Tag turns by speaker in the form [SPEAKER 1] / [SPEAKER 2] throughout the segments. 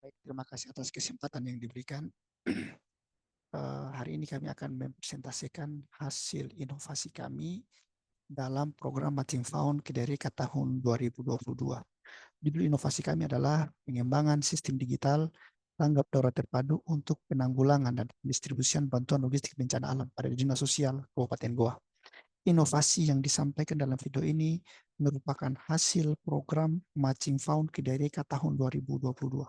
[SPEAKER 1] Baik, terima kasih atas kesempatan yang diberikan. Hari ini kami akan mempresentasikan hasil inovasi kami dalam program Matching Found Kedereka tahun 2022. Judul inovasi kami adalah pengembangan sistem digital tanggap darurat terpadu untuk penanggulangan dan pendistribusian bantuan logistik bencana alam pada Dinas Sosial Kabupaten Goa. Inovasi yang disampaikan dalam video ini merupakan hasil program Matching Found Kedereka tahun 2022.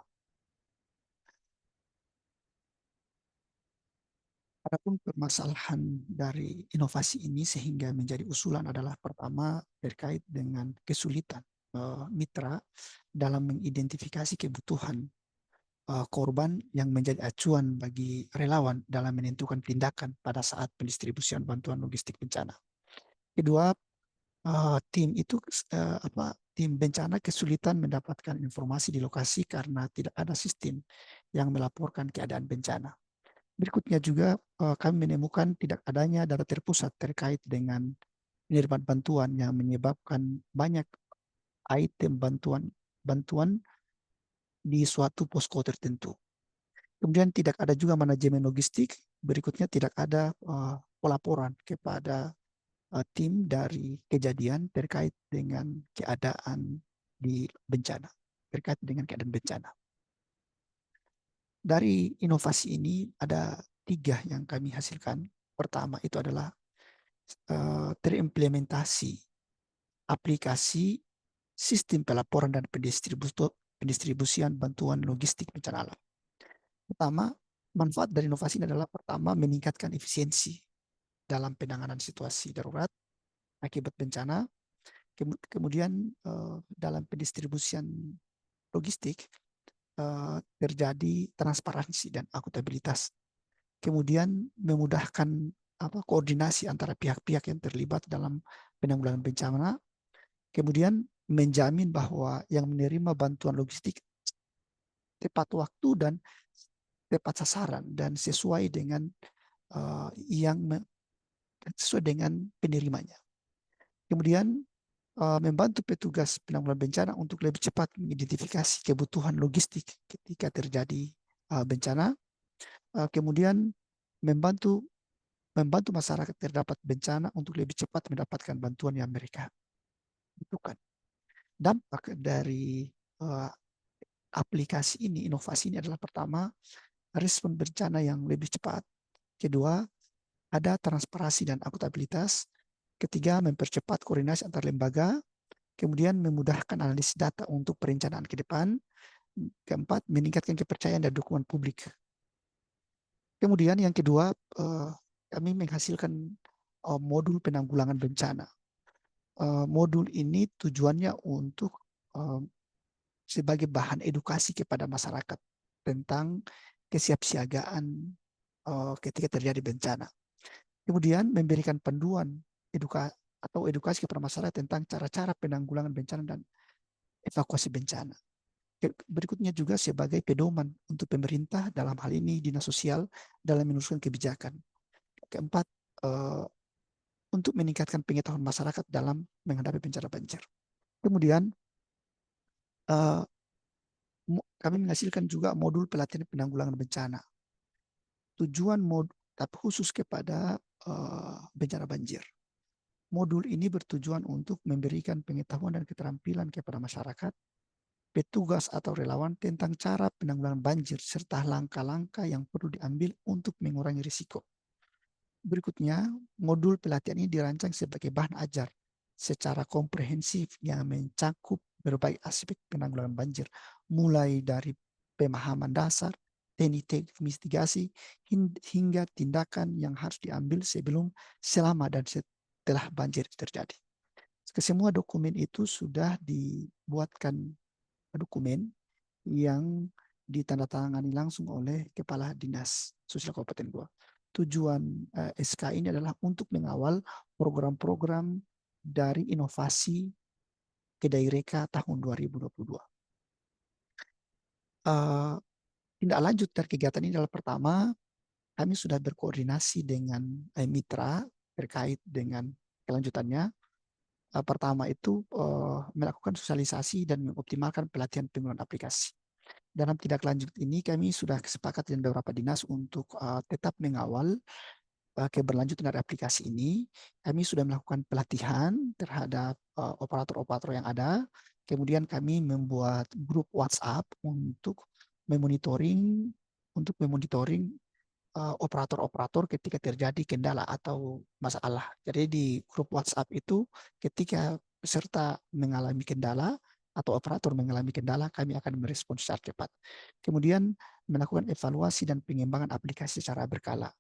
[SPEAKER 1] Adapun permasalahan dari inovasi ini sehingga menjadi usulan adalah pertama terkait dengan kesulitan mitra dalam mengidentifikasi kebutuhan korban yang menjadi acuan bagi relawan dalam menentukan tindakan pada saat pendistribusian bantuan logistik bencana. Kedua, tim bencana kesulitan mendapatkan informasi di lokasi karena tidak ada sistem yang melaporkan keadaan bencana. Berikutnya juga kami menemukan tidak adanya data terpusat terkait dengan penerimaan bantuan yang menyebabkan banyak item bantuan di suatu posko tertentu. Kemudian tidak ada juga manajemen logistik. Berikutnya tidak ada pelaporan kepada tim dari kejadian terkait dengan keadaan di bencana, terkait dengan keadaan bencana. Dari inovasi ini ada 3 yang kami hasilkan. Pertama itu adalah terimplementasi aplikasi sistem pelaporan dan pendistribusian bantuan logistik bencana alam. Pertama, manfaat dari inovasi ini adalah pertama meningkatkan efisiensi dalam penanganan situasi darurat akibat bencana. Kemudian dalam pendistribusian logistik terjadi transparansi dan akuntabilitas. Kemudian memudahkan koordinasi antara pihak-pihak yang terlibat dalam penanggulangan bencana. Kemudian menjamin bahwa yang menerima bantuan logistik tepat waktu dan tepat sasaran dan sesuai dengan sesuai dengan penerimanya. Kemudian membantu petugas penanggulangan bencana untuk lebih cepat mengidentifikasi kebutuhan logistik ketika terjadi bencana. Kemudian membantu masyarakat terdapat bencana untuk lebih cepat mendapatkan bantuan yang mereka butuhkan. Dampak dari aplikasi ini, inovasi ini adalah pertama, respon bencana yang lebih cepat. Kedua, ada transparansi dan akuntabilitas. Ketiga, mempercepat koordinasi antar lembaga. Kemudian memudahkan analisis data untuk perencanaan ke depan. Keempat, meningkatkan kepercayaan dan dukungan publik. Kemudian yang kedua, kami menghasilkan modul penanggulangan bencana. Modul ini tujuannya untuk sebagai bahan edukasi kepada masyarakat tentang kesiapsiagaan ketika terjadi bencana. Kemudian memberikan panduan edukasi kepada masyarakat tentang cara-cara penanggulangan bencana dan evakuasi bencana. Berikutnya juga sebagai pedoman untuk pemerintah dalam hal ini Dinas Sosial dalam menyusun kebijakan. Keempat, untuk meningkatkan pengetahuan masyarakat dalam menghadapi bencana banjir. Kemudian kami menghasilkan juga modul pelatihan penanggulangan bencana. Tujuan tapi khusus kepada bencana banjir. Modul ini bertujuan untuk memberikan pengetahuan dan keterampilan kepada masyarakat, petugas atau relawan tentang cara penanggulangan banjir serta langkah-langkah yang perlu diambil untuk mengurangi risiko. Berikutnya, modul pelatihan ini dirancang sebagai bahan ajar secara komprehensif yang mencakup berbagai aspek penanggulangan banjir, mulai dari pemahaman dasar, teknik mitigasi, hingga tindakan yang harus diambil sebelum, selama, dan setelah banjir terjadi. Kesemua dokumen itu sudah dibuatkan dokumen yang ditandatangani langsung oleh Kepala Dinas Sosial Kabupaten Goa. Tujuan SK ini adalah untuk mengawal program-program dari inovasi Kedaireka tahun 2022. Tindak lanjut dari kegiatan ini adalah pertama, kami sudah berkoordinasi dengan mitra terkait dengan kelanjutannya. Pertama itu melakukan sosialisasi dan mengoptimalkan pelatihan penggunaan aplikasi. dalam tindak lanjut ini kami sudah sepakat dengan beberapa dinas untuk tetap mengawal keberlanjutan dari aplikasi ini. Kami sudah melakukan pelatihan terhadap operator-operator yang ada. Kemudian kami membuat grup WhatsApp memonitoring untuk memonitoring operator-operator ketika terjadi kendala atau masalah. Jadi di grup WhatsApp itu ketika peserta mengalami kendala atau operator mengalami kendala, kami akan merespons secara cepat. Kemudian melakukan evaluasi dan pengembangan aplikasi secara berkala.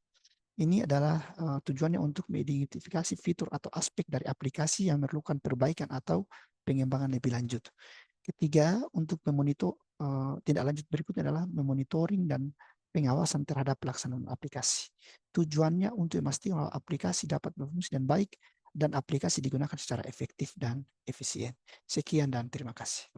[SPEAKER 1] Ini adalah tujuannya untuk mengidentifikasi fitur atau aspek dari aplikasi yang memerlukan perbaikan atau pengembangan lebih lanjut. Ketiga, untuk memonitor tindak lanjut berikutnya adalah memonitoring dan pengawasan terhadap pelaksanaan aplikasi. Tujuannya untuk memastikan bahwa aplikasi dapat berfungsi dan baik dan aplikasi digunakan secara efektif dan efisien. Sekian dan terima kasih.